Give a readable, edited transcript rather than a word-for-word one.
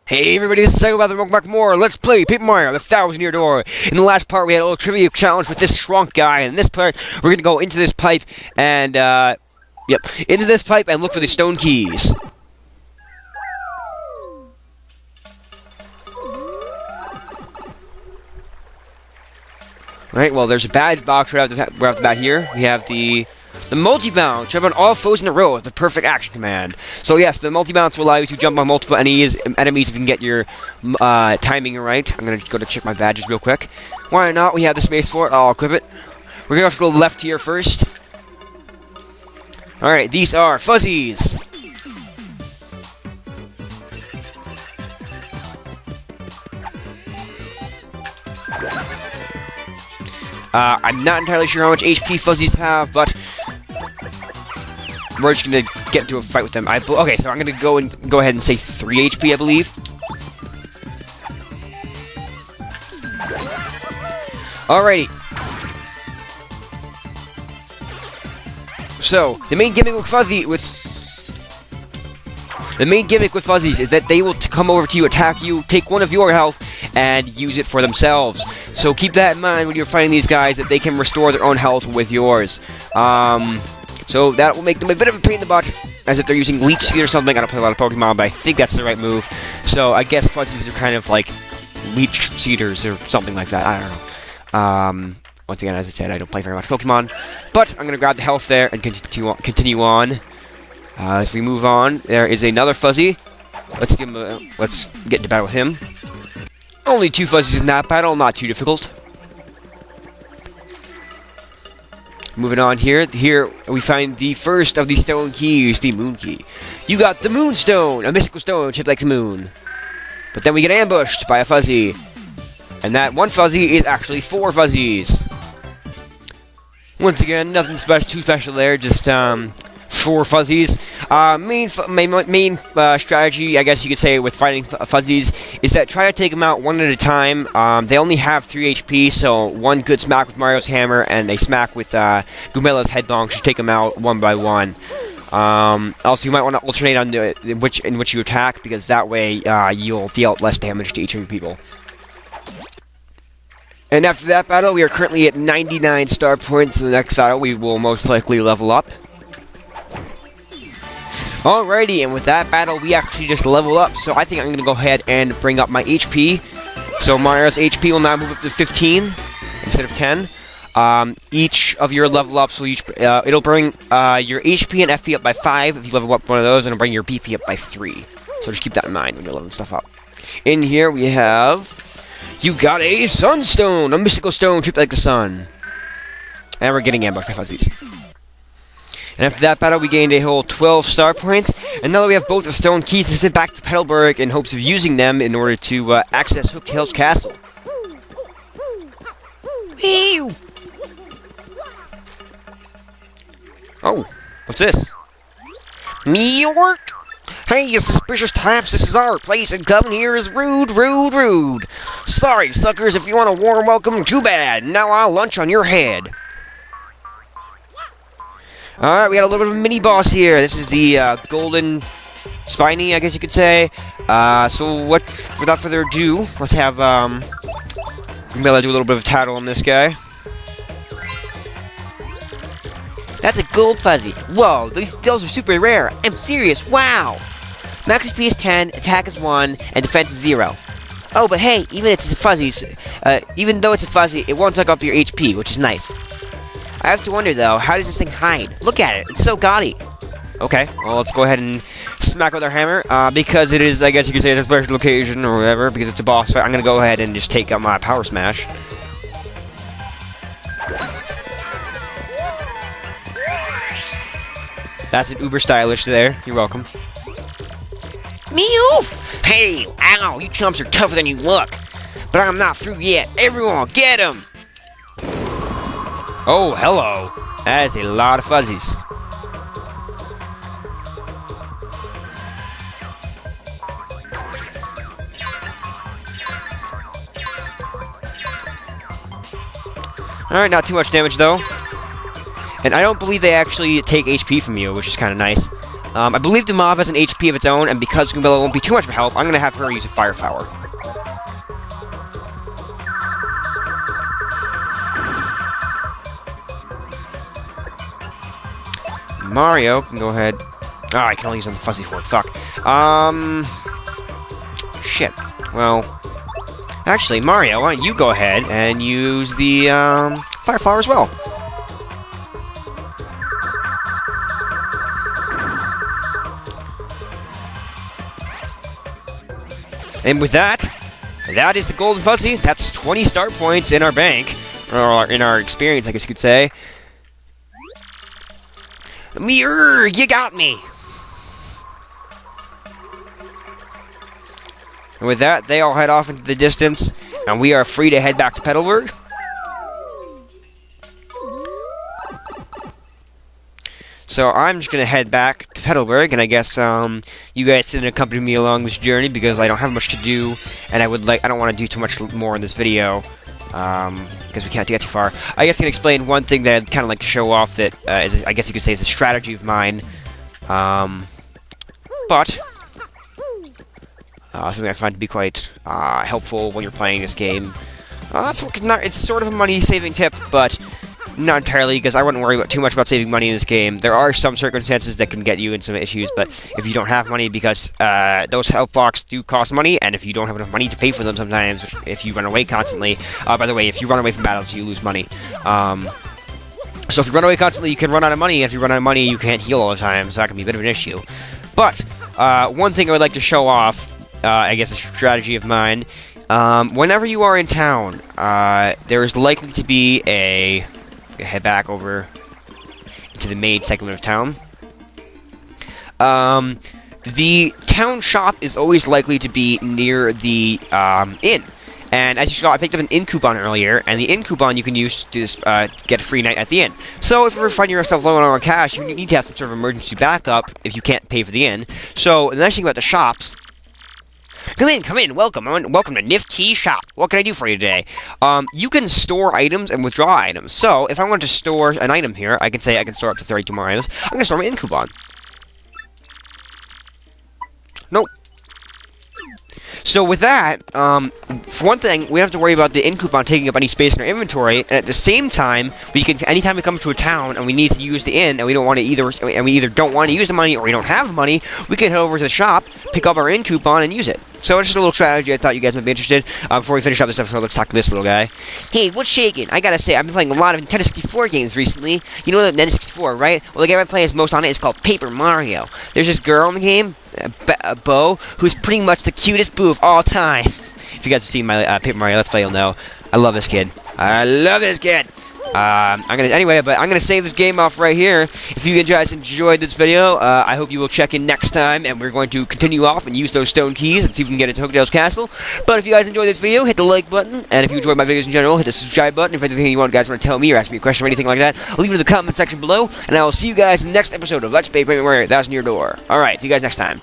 Hey everybody, this is Cycopather, welcome back for more. Let's play Paper Mario, the 1,000-Year Door. In the last part, we had a little trivia challenge with this Schwonk guy. And in this part, we're gonna go into this pipe and, into this pipe and look for the stone keys. Right, well, there's a badge box right off the bat here. We have the multi-bounce. Jump on all foes in a row with the perfect action command. So yes, the multi-bounce will allow you to jump on multiple enemies if you can get your timing right. I'm going to go to check my badges real quick. Why not? We have the space for it. I'll equip it. We're going to have to go left here first. Alright, these are fuzzies. I'm not entirely sure how much HP fuzzies have, but we're just gonna get into a fight with them. Okay, so I'm gonna go ahead and say 3 HP, I believe. Alrighty. So the main gimmick with fuzzies is that they will come over to you, attack you, take one of your health, and use it for themselves. So keep that in mind when you're fighting these guys, that they can restore their own health with yours. So that will make them a bit of a pain in the butt, as if they're using Leech Seed or something. I don't play a lot of Pokemon, but I think that's the right move. So I guess fuzzies are kind of like Leech Seeders or something like that. I don't know. Once again, as I said, I don't play very much Pokemon. But I'm going to grab the health there and continue on. As we move on, there is another fuzzy. Let's get into battle with him. Only 2 fuzzies in that battle, not too difficult. Moving on here. Here we find the first of the stone keys, the moon key. You got the moonstone, a mystical stone shaped like the moon. But then we get ambushed by a fuzzy. And that one fuzzy is actually 4 fuzzies. Once again, nothing too special there, just 4 fuzzies. Main strategy, I guess you could say, with fighting fuzzies is that try to take them out one at a time. They only have 3 HP, so one good smack with Mario's hammer and a smack with Goombela's headbong should take them out one by one. Also, you might want to alternate on in which you attack, because that way you'll deal less damage to each of your people. And after that battle, we are currently at 99 star points. In the next battle, we will most likely level up. Alrighty, and with that battle, we actually just leveled up, so I think I'm going to go ahead and bring up my HP. So Mario's HP will now move up to 15 instead of 10. Each of your level ups will it'll bring your HP and FP up by 5 if you level up one of those, and it'll bring your BP up by 3. So just keep that in mind when you're leveling stuff up. In here we have, you got a sunstone, a mystical stone shaped like the sun. And we're getting ambushed by fuzzies. And after that battle, we gained a whole 12 star points. And now that we have both the stone keys, let's head back to Petalburg in hopes of using them in order to access Hooktail's castle. Whew. Oh, what's this? Mework? Hey, you suspicious types, this is our place, and coming here is rude, rude, rude. Sorry, suckers, if you want a warm welcome, too bad. Now I'll lunch on your head. Alright, we got a little bit of a mini-boss here. This is the golden spiny, I guess you could say. So without further ado, let's have Goombella do a little bit of tattle on this guy. That's a gold fuzzy. Whoa, those are super rare. I'm serious, wow. Max HP is 10, attack is 1, and defense is 0. Oh, but hey, even though it's a fuzzy, it won't suck up your HP, which is nice. I have to wonder, though, how does this thing hide? Look at it. It's so gaudy. Okay, well, let's go ahead and smack with our hammer. Because it is, I guess you could say, it's a special occasion or whatever, because it's a boss fight, I'm going to go ahead and just take out my power smash. That's an uber stylish there. You're welcome. Meow! Hey, ow, you chumps are tougher than you look. But I'm not through yet. Everyone, get him! Oh, hello. That is a lot of fuzzies. Alright, not too much damage though. And I don't believe they actually take HP from you, which is kind of nice. I believe the mob has an HP of its own, and because Goombella won't be too much of a help, I'm going to have her use a Fire Flower. Mario can go ahead. Oh, I can only use on the Fuzzy Horn. Fuck. Shit. Well, actually, Mario, why don't you go ahead and use the Fire Flower as well? And with that, that is the Golden Fuzzy. That's 20 star points in our bank, or in our experience, I guess you could say. You got me! And with that, they all head off into the distance, and we are free to head back to Petalburg. So I'm just going to head back to Petalburg, and I guess you guys can accompany me along this journey because I don't have much to do, and I don't want to do too much more in this video. Because we can't get too far. I guess I can explain one thing that I'd kind of like to show off that I guess you could say is a strategy of mine. But something I find to be quite helpful when you're playing this game. It's sort of a money-saving tip, but not entirely, because I wouldn't worry too much about saving money in this game. There are some circumstances that can get you in some issues, but if you don't have money, because those health blocks do cost money, and if you don't have enough money to pay for them sometimes, if you run away constantly, by the way, if you run away from battles, you lose money. So if you run away constantly, you can run out of money, and if you run out of money, you can't heal all the time, so that can be a bit of an issue. But, one thing I would like to show off, I guess a strategy of mine, whenever you are in town, there is likely to be head back over into the main segment of town. The town shop is always likely to be near the inn. And as you saw, I picked up an inn coupon earlier, and the inn coupon you can use to get a free night at the inn. So if you ever find yourself low on cash, you need to have some sort of emergency backup if you can't pay for the inn. So the nice thing about the shops... Come in, welcome to Nifty Shop. What can I do for you today? You can store items and withdraw items. So, if I want to store an item here, I can say I can store up to 32 more items. I'm going to store my inn coupon. Nope. So with that, for one thing, we don't have to worry about the inn coupon taking up any space in our inventory, and at the same time, anytime we come to a town and we need to use the inn, and we either don't want to use the money or we don't have money, we can head over to the shop, pick up our inn coupon, and use it. So it's just a little strategy I thought you guys might be interested. Before we finish up this episode, let's talk to this little guy. Hey, what's shaking? I gotta say, I've been playing a lot of Nintendo 64 games recently. You know the Nintendo 64, right? Well, the game I play is most on it is called Paper Mario. There's this girl in the game, Bo, who's pretty much the cutest boo of all time. If you guys have seen my Paper Mario Let's Play, you'll know. I love this kid. I love this kid! I'm gonna save this game off right here. If you guys enjoyed this video, I hope you will check in next time, and we're going to continue off and use those stone keys and see if we can get into Hooktail's castle. But if you guys enjoyed this video, hit the like button, and if you enjoyed my videos in general, hit the subscribe button. If anything you guys want to tell me or ask me a question or anything like that, leave it in the comment section below, and I will see you guys in the next episode of Let's Play Paper Mario. That's in your door. Alright, see you guys next time.